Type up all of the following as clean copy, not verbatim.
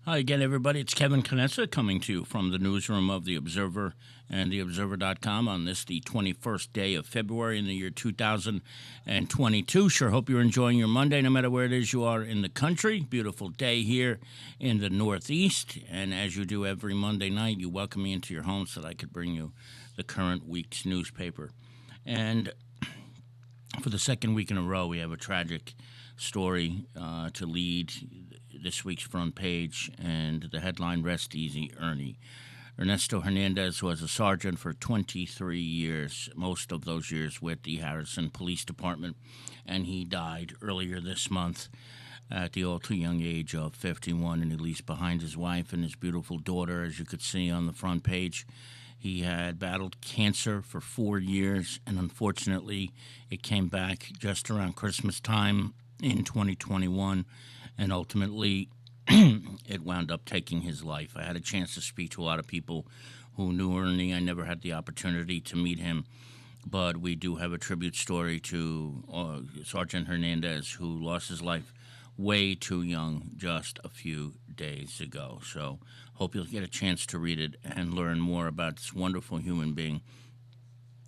Hi again, everybody. It's Kevin Canessa coming to you from the newsroom of The Observer and TheObserver.com on this, the 21st day of February in the year 2022. Sure hope you're enjoying your Monday, no matter where it is you are in the country. Beautiful day here in the Northeast. And as you do every Monday night, you welcome me into your home so that I could bring you the current week's newspaper. And for the second week in a row, we have a tragic story to lead this week's front page, and the headline, Rest Easy, Ernie. Ernesto Hernandez was a sergeant for 23 years, most of those years with the Harrison Police Department, and he died earlier this month at the all too young age of 51, and he leaves behind his wife and his beautiful daughter, as you could see on the front page. He had battled cancer for 4 years, and unfortunately, it came back just around Christmas time in 2021, and ultimately it wound up taking his life. I had a chance to speak to a lot of people who knew Ernie. I never had the opportunity to meet him, but we do have a tribute story to Sergeant Hernandez, who lost his life way too young just a few days ago. So hope you'll get a chance to read it and learn more about this wonderful human being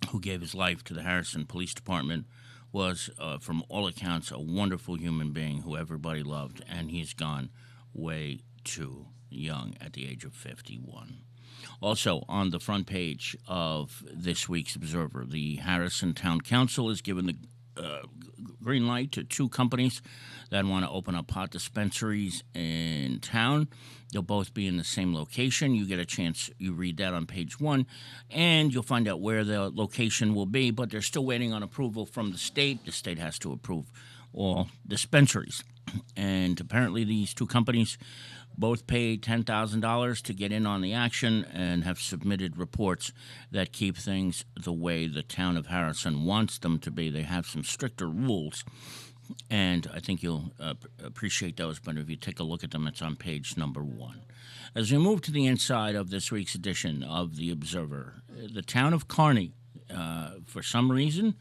who gave his life to the Harrison Police Department. Was, from all accounts, a wonderful human being who everybody loved, and he's gone way too young at the age of 51. Also, on the front page of this week's Observer, the Harrison Town Council has given the green light to two companies that want to open up pot dispensaries in town. They'll both be in the same location. You get a chance, you read that on page 1, and you'll find out where the location will be, but they're still waiting on approval from the state. The state has to approve all dispensaries. And apparently these two companies both paid $10,000 to get in on the action and have submitted reports that keep things the way the town of Harrison wants them to be. They have some stricter rules, and I think you'll appreciate those, but if you take a look at them, it's on page number 1. As we move to the inside of this week's edition of The Observer, the town of Kearney, for some reason,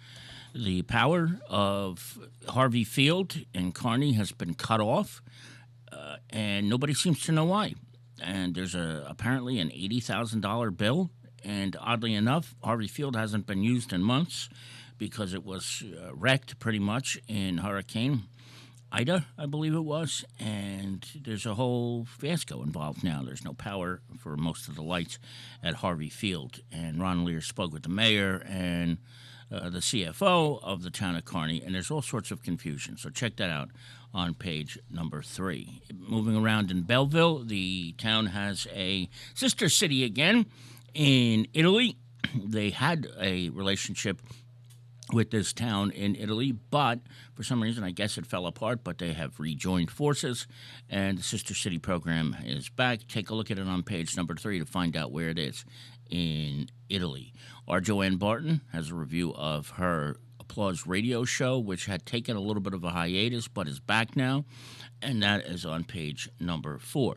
the power of Harvey Field in Kearney has been cut off, and nobody seems to know why. And there's apparently an $80,000 bill, and oddly enough, Harvey Field hasn't been used in months because it was wrecked pretty much in Hurricane Ida, I believe it was, and there's a whole fiasco involved now. There's no power for most of the lights at Harvey Field, and Ron Lear spoke with the mayor and the CFO of the town of Kearney, and there's all sorts of confusion. So check that out on page number 3. Moving around in Belleville, the town has a sister city again in Italy. They had a relationship with this town in Italy, but for some reason, I guess it fell apart, but they have rejoined forces, and the Sister City program is back. Take a look at it on page number 3 to find out where it is in Italy. Our Joanne Barton has a review of her Applause radio show, which had taken a little bit of a hiatus, but is back now, and that is on page number 4.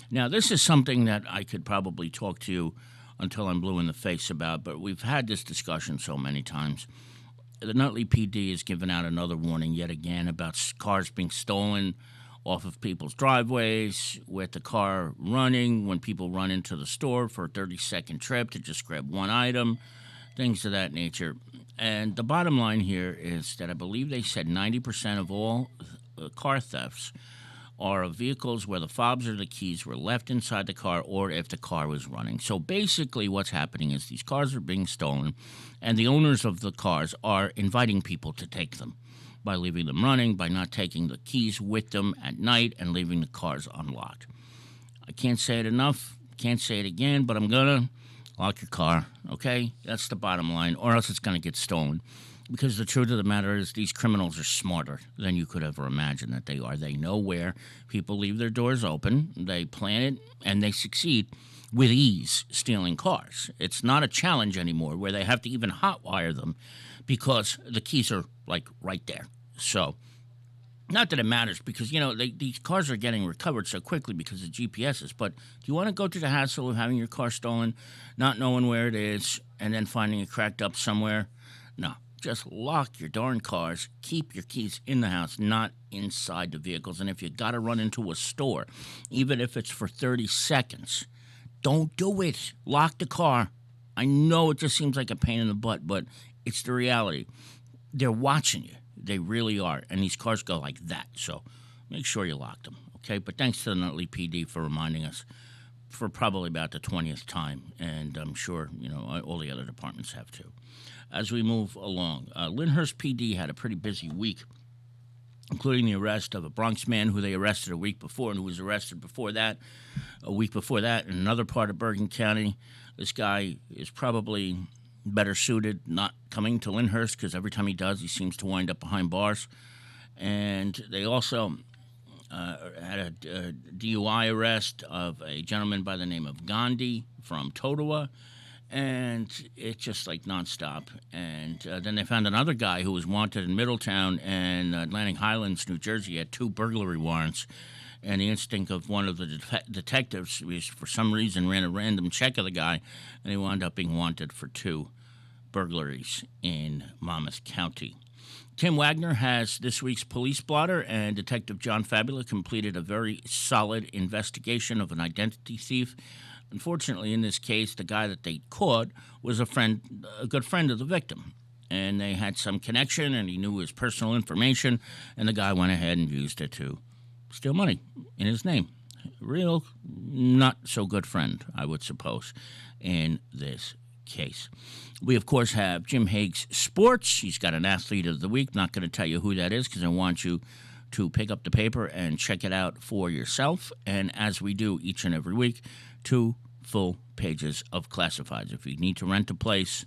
Now, this is something that I could probably talk to you until I'm blue in the face about, but we've had this discussion so many times. The Nutley PD has given out another warning yet again about cars being stolen off of people's driveways, with the car running when people run into the store for a 30-second trip to just grab one item, things of that nature. And the bottom line here is that I believe they said 90% of all car thefts are of vehicles where the fobs or the keys were left inside the car, or if the car was running. So basically what's happening is these cars are being stolen, and the owners of the cars are inviting people to take them by leaving them running, by not taking the keys with them at night, and leaving the cars unlocked. I can't say it enough, can't say it again, but I'm gonna lock your car, okay? That's the bottom line, or else it's gonna get stolen. Because the truth of the matter is these criminals are smarter than you could ever imagine that they are. They know where people leave their doors open, they plan it, and they succeed with ease stealing cars. It's not a challenge anymore where they have to even hotwire them because the keys are, like, right there. So, not that it matters because, you know, these cars are getting recovered so quickly because of GPSs, but do you want to go through the hassle of having your car stolen, not knowing where it is, and then finding it cracked up somewhere? No. just lock your darn cars. Keep your keys in the house, not inside the vehicles. And if you got to run into a store, even if it's for 30 seconds, don't do it. Lock the car. I know it just seems like a pain in the butt, but it's the reality. They're watching you. They really are. And these cars go like that. So make sure you lock them, okay? But thanks to the Nutley PD for reminding us for probably about the 20th time. And I'm sure, all the other departments have too. As we move along, Lyndhurst PD had a pretty busy week, including the arrest of a Bronx man who they arrested a week before and who was arrested a week before that in another part of Bergen County. This guy is probably better suited not coming to Lyndhurst because every time he does, he seems to wind up behind bars. And they also had a DUI arrest of a gentleman by the name of Gandhi from Totowa. And it's just like nonstop. And then they found another guy who was wanted in Middletown and Atlantic Highlands, New Jersey. He had 2 burglary warrants. And the instinct of one of the detectives, for some reason, ran a random check of the guy, and he wound up being wanted for 2 burglaries in Monmouth County. Tim Wagner has this week's police blotter, and Detective John Fabula completed a very solid investigation of an identity thief. Unfortunately, in this case, the guy that they caught was a good friend of the victim. And they had some connection, and he knew his personal information, and the guy went ahead and used it to steal money in his name. Real not so good friend, I would suppose, in this case. We, of course, have Jim Haig's Sports. He's got an Athlete of the Week. Not going to tell you who that is because I want you to pick up the paper and check it out for yourself. And as we do each and every week, 2 full pages of classifieds. If you need to rent a place,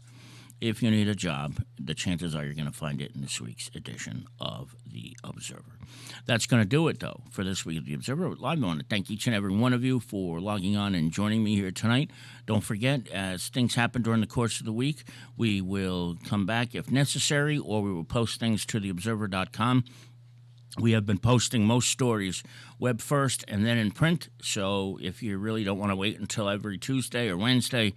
if you need a job, the chances are you're going to find it in this week's edition of The Observer. That's going to do it, though, for this week of The Observer Live. I want to thank each and every one of you for logging on and joining me here tonight. Don't forget, as things happen during the course of the week, we will come back if necessary, or we will post things to theobserver.com. We have been posting most stories web first and then in print, so if you really don't want to wait until every Tuesday or Wednesday,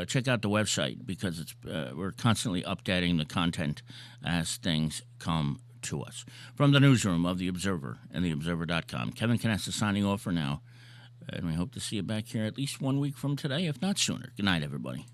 check out the website because we're constantly updating the content as things come to us. From the newsroom of The Observer and theobserver.com, Kevin Canessa signing off for now, and we hope to see you back here at least 1 week from today, if not sooner. Good night, everybody.